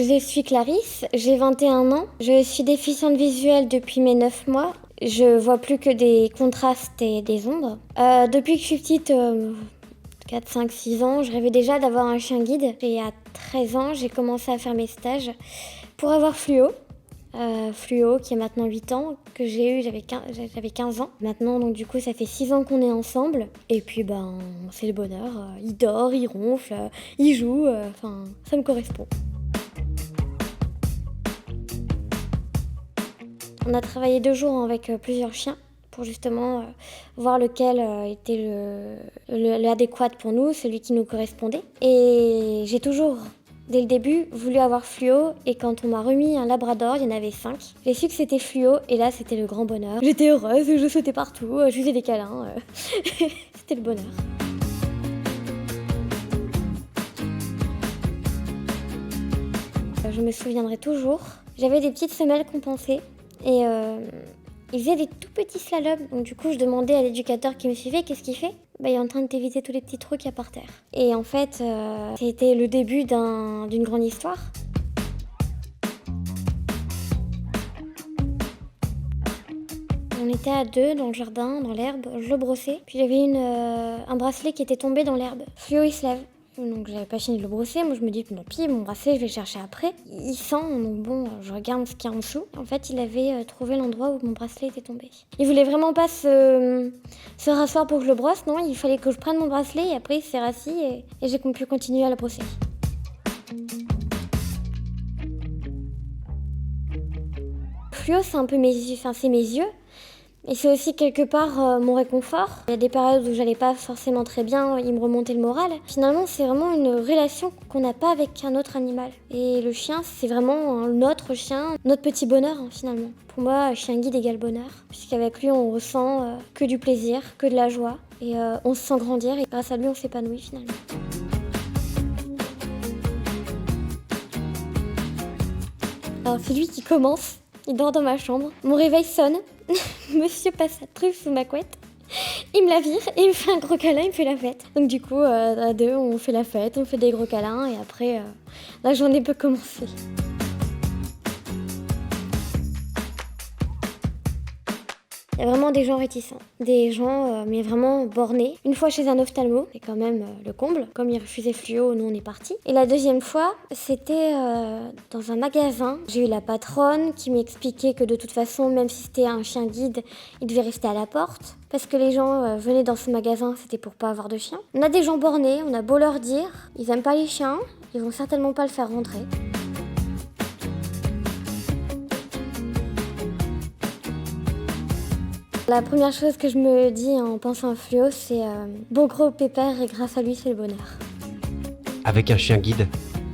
Je suis Clarisse, j'ai 21 ans. Je suis déficiente visuelle depuis mes 9 mois. Je vois plus que des contrastes et des ombres. Depuis que je suis petite, 4, 5, 6 ans, je rêvais déjà d'avoir un chien guide. Et à 13 ans, j'ai commencé à faire mes stages pour avoir Fluo. Fluo qui a maintenant 8 ans, que j'ai eu, j'avais 15 ans. Maintenant, donc du coup, ça fait 6 ans qu'on est ensemble. Et puis, c'est le bonheur. Il dort, il ronfle, il joue. Ça me correspond. On a travaillé 2 jours avec plusieurs chiens pour justement voir lequel était l'adéquat pour nous, celui qui nous correspondait. Et j'ai toujours, dès le début, voulu avoir Fluo, et quand on m'a remis un labrador, il y en avait 5. J'ai su que c'était Fluo, et là c'était le grand bonheur. J'étais heureuse, je sautais partout, je faisais des câlins. C'était le bonheur. Je me souviendrai toujours. J'avais des petites semelles compensées. Et il faisait des tout petits slaloms. Donc du coup, je demandais à l'éducateur qui me suivait, qu'est-ce qu'il fait ? Il est en train de t'éviter tous les petits trous qu'il y a par terre. Et en fait, c'était le début d'une grande histoire. On était à 2 dans le jardin, dans l'herbe, je le brossais. Puis j'avais un bracelet qui était tombé dans l'herbe. Fluo, il se lève. Donc j'avais pas fini de le brosser, moi je me dis tant pis, mon bracelet je vais le chercher après. Il sent, donc je regarde ce qu'il y a en dessous. En fait il avait trouvé l'endroit où mon bracelet était tombé. Il voulait vraiment pas se rasseoir pour que je le brosse, non, il fallait que je prenne mon bracelet et après il s'est rassis et j'ai pu continuer à le brosser. Fluo c'est un peu c'est mes yeux. Et c'est aussi quelque part mon réconfort. Il y a des périodes où j'allais pas forcément très bien, il me remontait le moral. Finalement, c'est vraiment une relation qu'on n'a pas avec un autre animal. Et le chien, c'est vraiment notre chien, notre petit bonheur finalement. Pour moi, chien guide égale bonheur. Puisqu'avec lui, on ressent que du plaisir, que de la joie. Et on se sent grandir et grâce à lui, on s'épanouit finalement. Alors c'est lui qui commence. Il dort dans ma chambre. Mon réveil sonne. Monsieur passe sa truffe sous ma couette. Il me la vire et il me fait un gros câlin, il me fait la fête. Donc du coup, à 2, on fait la fête, on fait des gros câlins et après, la journée peut commencer. Il y a vraiment des gens réticents, des gens mais vraiment bornés. Une fois chez un ophtalmo, c'est quand même le comble. Comme il refusait Fluo, nous on est partis. Et la deuxième fois, c'était dans un magasin. J'ai eu la patronne qui m'expliquait que de toute façon, même si c'était un chien guide, il devait rester à la porte. Parce que les gens venaient dans ce magasin, c'était pour pas avoir de chien. On a des gens bornés, on a beau leur dire, ils aiment pas les chiens, ils vont certainement pas le faire rentrer. La première chose que je me dis en pensant à Fluo, c'est bon gros pépère et grâce à lui, c'est le bonheur. Avec un chien guide,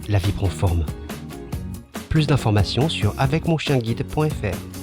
la vie prend forme. Plus d'informations sur avecmonchienguide.fr.